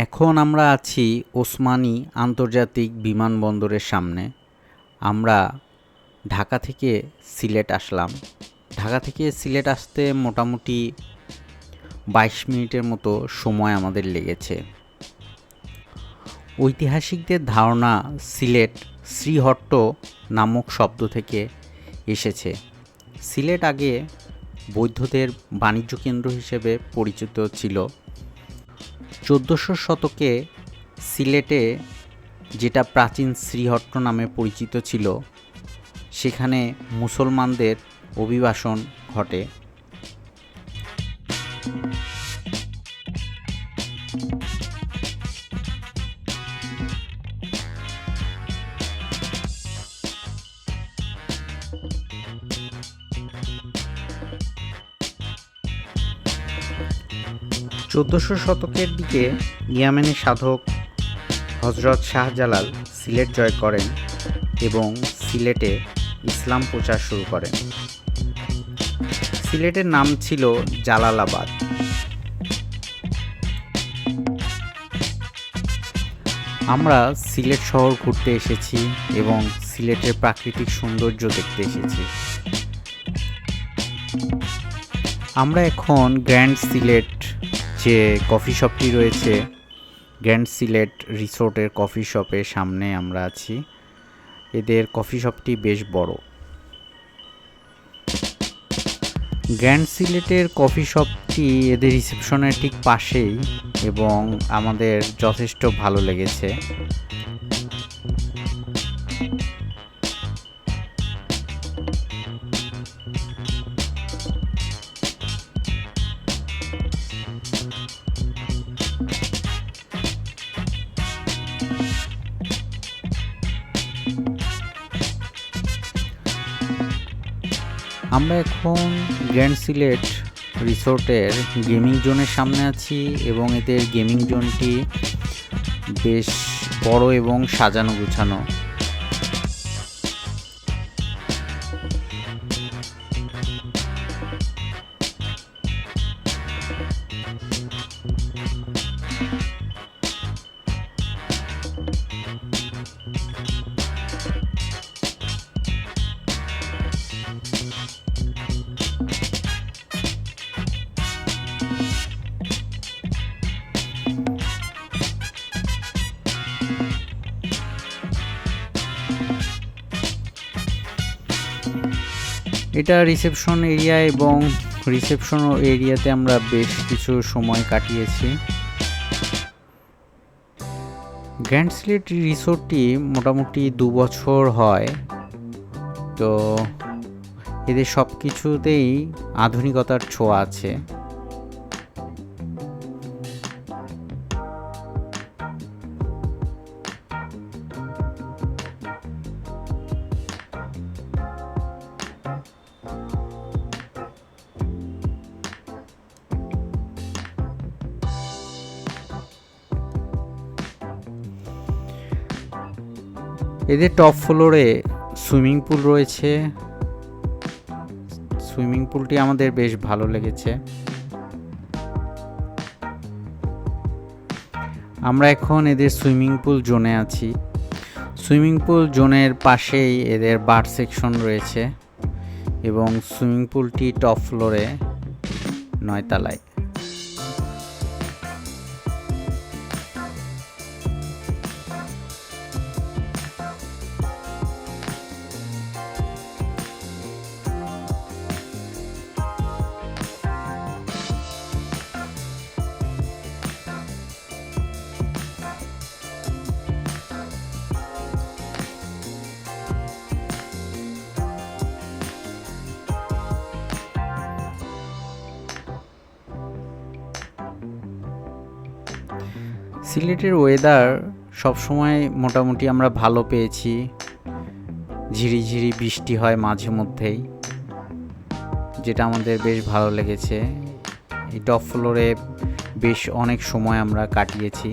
এখন আমরা আছি ওসমানী আন্তর্জাতিক বিমানবন্দরের সামনে। আমরা ঢাকা থেকে সিলেট আসলাম। ঢাকা থেকে সিলেট আসতে মোটামুটি ২২ মিনিটের মতো সময় আমাদের লেগেছে। ঐতিহাসিকদের ধারণা সিলেট শ্রীহট্ট নামক শব্দ থেকে এসেছে। সিলেট আগে বৌদ্ধদের বাণিজ্য কেন্দ্র হিসেবে পরিচিত ছিল। ১৪০০ শতকে সিলেটে, যেটা প্রাচীন শ্রীহট্ট নামে পরিচিত ছিল, সেখানে মুসলমানদের অভিবাসন ঘটে। চোদ্দোশো শতকের দিকে ইয়েমেনের সাধক হযরত শাহজালাল সিলেট জয় করেন এবং সিলেটে ইসলাম প্রচার শুরু করেন। সিলেটের নাম ছিল জালালাবাদ। আমরা সিলেট শহর ঘুরতে এসেছি এবং সিলেটের প্রাকৃতিক সৌন্দর্য দেখতে এসেছি। আমরা এখন গ্র্যান্ড সিলেট যে কফি শপটি রয়েছে, গ্র্যান্ড সিলেট রিসোর্টের কফি শপের সামনে আমরা আছি। এদের কফি শপটি বেশ বড়। গ্র্যান্ড সিলেটের কফি শপটি এদের রিসেপশনের ঠিক পাশেই এবং আমাদের যথেষ্ট ভালো লেগেছে। আমরা এখন গ্র্যান্ড সিলেট রিসোর্টের গেমিং জোনের সামনে আছি এবং এদের গেমিং জোনটি বেশ বড় এবং সাজানো গুছানো। এটা রিসেপশন এরিয়া এবং রিসেপশন এরিয়াতে আমরা বেশ কিছু সময় কাটিয়েছি। গ্র্যান্ড সিলেট রিসোর্টটি মোটামুটি ২ বছর হয়, তো এদের সব কিছুতেই আধুনিকতার ছোঁয়া আছে। এদের টপ ফ্লোরে সুইমিং পুল রয়েছে। সুইমিং পুলটি আমাদের বেশ ভালো লেগেছে। আমরা এখন এদের সুইমিং পুল জোনে আছি। সুইমিং পুল জোনের পাশেই এদের বার সেকশন রয়েছে এবং সুইমিং পুলটি টপ ফ্লোরে ৯ তলায়। সিলেটের ওয়েদার সবসময় মোটামুটি আমরা ভালো পেয়েছি। ঝিরিঝিরি বৃষ্টি হয় মাঝে মধ্যেই, যেটা আমাদের বেশ ভালো লেগেছে। এই টপ ফ্লোরে বেশ অনেক সময় আমরা কাটিয়েছি।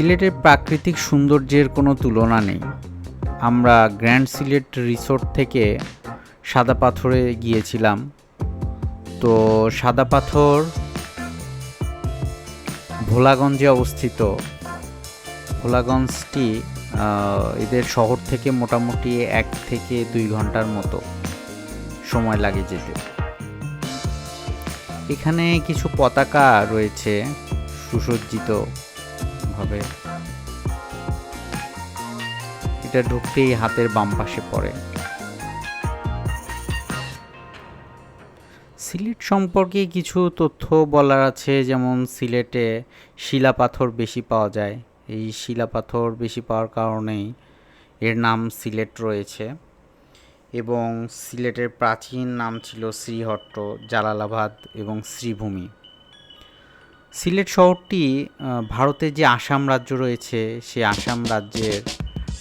সিলেটের প্রাকৃতিক সৌন্দর্যের কোনো তুলনা নেই। আমরা গ্র্যান্ড সিলেট রিসোর্ট থেকে সাদা পাথরে গিয়েছিলাম। তো সাদা পাথর ভোলাগঞ্জে অবস্থিত। ভোলাগঞ্জটি এদের শহর থেকে মোটামুটি 1 থেকে 2 ঘন্টার মতো সময় লাগে যেতে। এখানে কিছু পতাকা রয়েছে সুসজ্জিত ভাবে। এটা ঢুকতেই হাতের বাম পাশে পড়ে। সিলেট সম্পর্কে কিছু তথ্য বলার আছে, যেমন সিলেটে শিলাপাথর বেশি পাওয়া যায়। এই শিলাপাথর বেশি পাওয়ার কারণেই এর নাম সিলেট রয়েছে। এবং সিলেটের প্রাচীন নাম ছিল শ্রীহট্ট, জালালাবাদ এবং শ্রীভূমি। সিলেট শহরটি ভারতের যে আসাম রাজ্য রয়েছে সেই আসাম রাজ্যের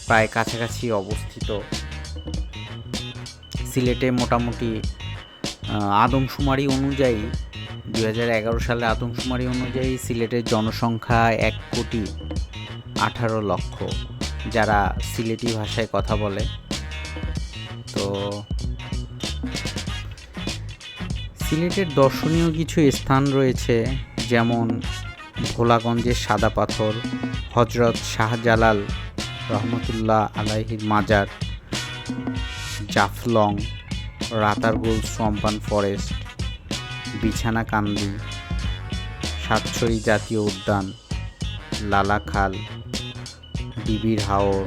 প্রায় কাছাকাছি অবস্থিত। সিলেটে মোটামুটি আদমশুমারি অনুযায়ী 2011 সালে আদমশুমারি অনুযায়ী সিলেটের জনসংখ্যা 1,18,00,000, যারা সিলেটি ভাষায় কথা বলে। তো সিলেটের দর্শনীয় কিছু স্থান রয়েছে, যেমন ভোলাগঞ্জের সাদা পাথর, হজরত শাহজালাল রহমতুল্লাহ আলাইহির মাজার, জাফলং, রাতারগুল সোয়াম্পান ফরেস্ট, বিছানাকান্দি, সাতছড়ি জাতীয় উদ্যান, লালাখাল, ডিবির হাওর।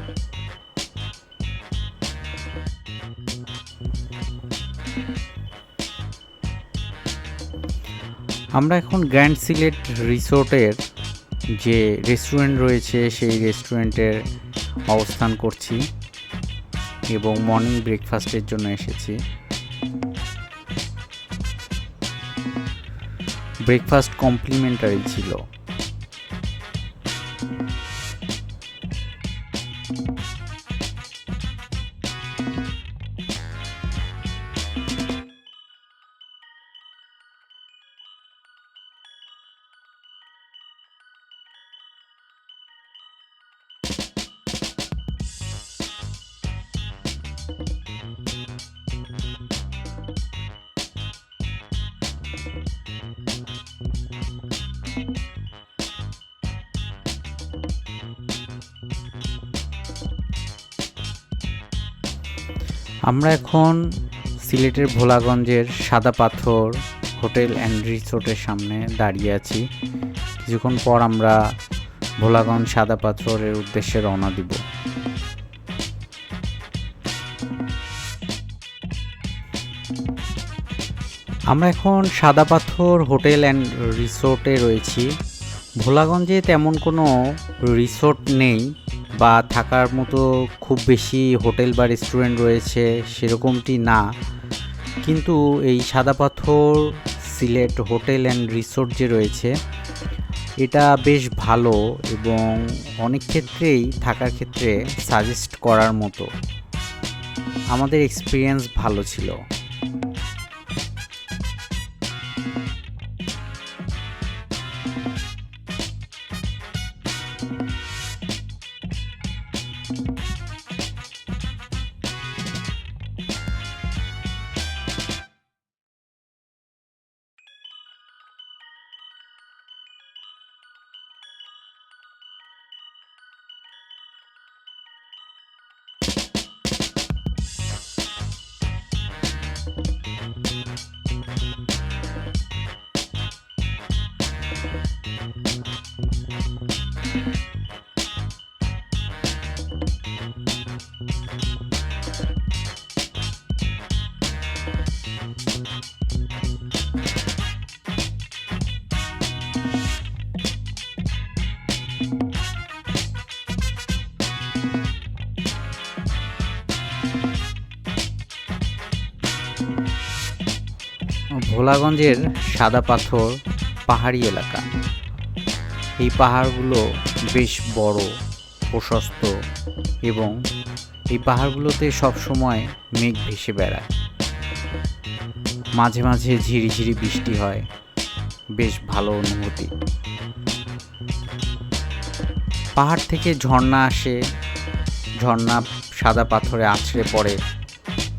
আমরা এখন গ্র্যান্ড সিলেট রিসোর্টের যে রেস্টুরেন্ট রয়েছে সেই রেস্টুরেন্টের অবস্থান করছি এবং মর্নিং ব্রেকফাস্টের জন্য এসেছি। ব্রেকফাস্ট কমপ্লিমেন্টারি ছিল। আমরা এখন সিলেটের ভোলাগঞ্জের সাদা পাথর হোটেল অ্যান্ড রিসোর্টের সামনে দাঁড়িয়ে আছি। কিছুক্ষণ পর আমরা ভোলাগঞ্জ সাদা পাথরের উদ্দেশ্যে রওনা দিব। আমরা এখন সাদা পাথর হোটেল অ্যান্ড রিসোর্টে রয়েছি। ভোলাগঞ্জে তেমন কোনো রিসোর্ট নেই বা থাকার মতো খুব বেশি হোটেল বা রেস্টুরেন্ট রয়েছে সেরকমটি না, কিন্তু এই সাদা পাথর সিলেট হোটেল অ্যান্ড রিসোর্ট যে রয়েছে এটা বেশ ভালো এবং অনেক ক্ষেত্রেই থাকার ক্ষেত্রে সাজেস্ট করার মতো। আমাদের এক্সপিরিয়েন্স ভালো ছিল। ভোলাগঞ্জের সাদা পাথর পাহাড়ি এলাকা। এই পাহাড়গুলো বেশ বড়, প্রশস্ত এবং এই পাহাড়গুলোতে সবসময় মেঘ ভেসে বেড়ায়। মাঝে মাঝে ঝিরিঝিরি বৃষ্টি হয়, বেশ ভালো অনুভূতি। পাহাড় থেকে ঝর্ণা আসে, ঝর্ণা সাদা পাথরে আছড়ে পড়ে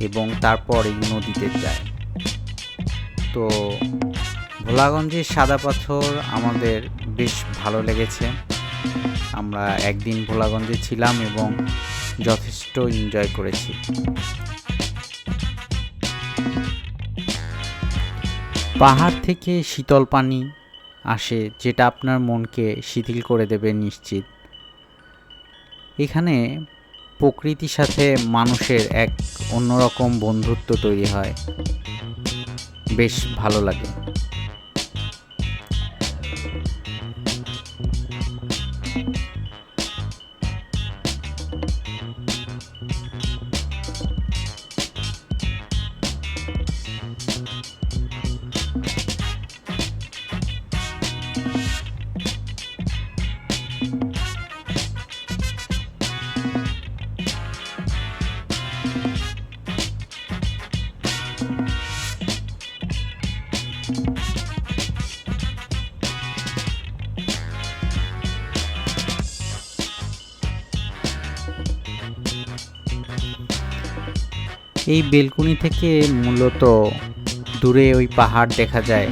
এবং তারপর এই নদীতে যায়। তো ভোলাগঞ্জের সাদা পাথর আমাদের বেশ ভালো লেগেছে। আমরা একদিন ভোলাগঞ্জে ছিলাম এবং যথেষ্ট এনজয় করেছি। পাহাড় থেকে শীতল পানি আসে, যেটা আপনার মনকে শিথিল করে দেবে নিশ্চিত। এখানে প্রকৃতির সাথে মানুষের এক অন্যরকম বন্ধুত্ব তৈরি হয়, বেশ ভালো লাগে। এই বেলকুনি থেকে মূলত দূরে ওই পাহাড় দেখা যায়।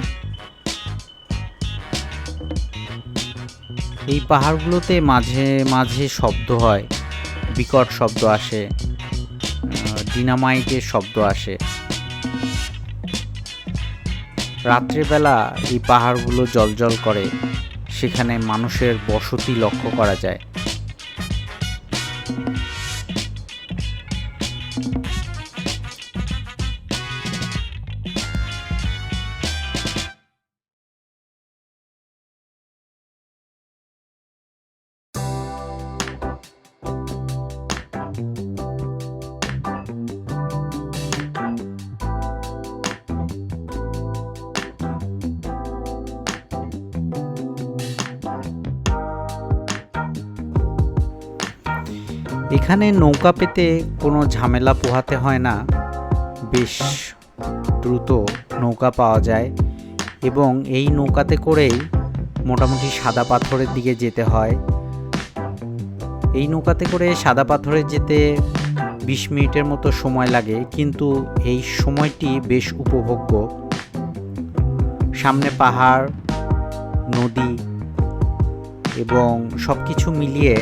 এই পাহাড়গুলোতে মাঝে মাঝে শব্দ হয়, বিকট শব্দ আসে, ডিনামাইটের শব্দ আসে। রাত্রেবেলা এই পাহাড়গুলো জ্বলজ্বল করে, সেখানে মানুষের বসতি লক্ষ্য করা যায়। এখানে নৌকা পেতে কোনো ঝামেলা পোহাতে হয় না, বেশ দ্রুত নৌকা পাওয়া যায় এবং এই নৌকাতে করেই মোটামুটি সাদা পাথরের দিকে যেতে হয়। এই নৌকাতে করে সাদা পাথরে যেতে 20 মিনিটের মতো সময় লাগে, কিন্তু এই সময়টি বেশ উপভোগ্য। সামনে পাহাড়, নদী এবং সব কিছু মিলিয়ে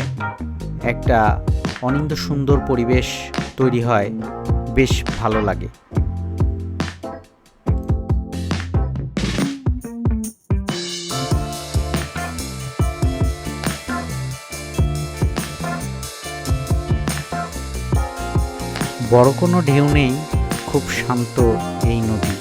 একটা অনিন্দ সুন্দর পরিবেশ তৈরি হয়, বেশ ভালো লাগে। বড় কোনো ঢেউ নেই, খুব শান্ত এই নদী।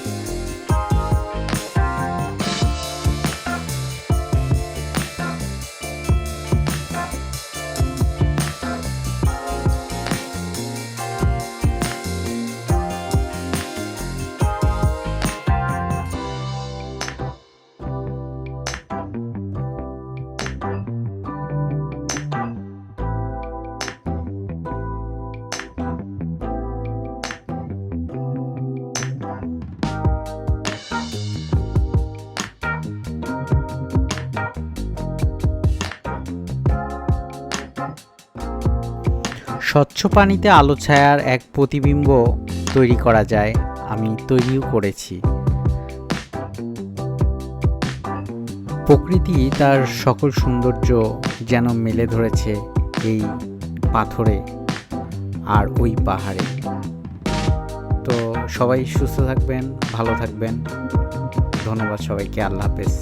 স্বচ্ছ পানিতে আলো ছায়ার এক প্রতিবিম্ব তৈরি করা যায়, আমি তৈরিও করেছি। প্রকৃতি তার সকল সৌন্দর্য যেন মেলে ধরেছে এই পাথরে আর ওই পাহাড়ে। তো সবাই সুস্থ থাকবেন, ভালো থাকবেন। ধন্যবাদ সবাইকে, আল্লাহ হাফেজ।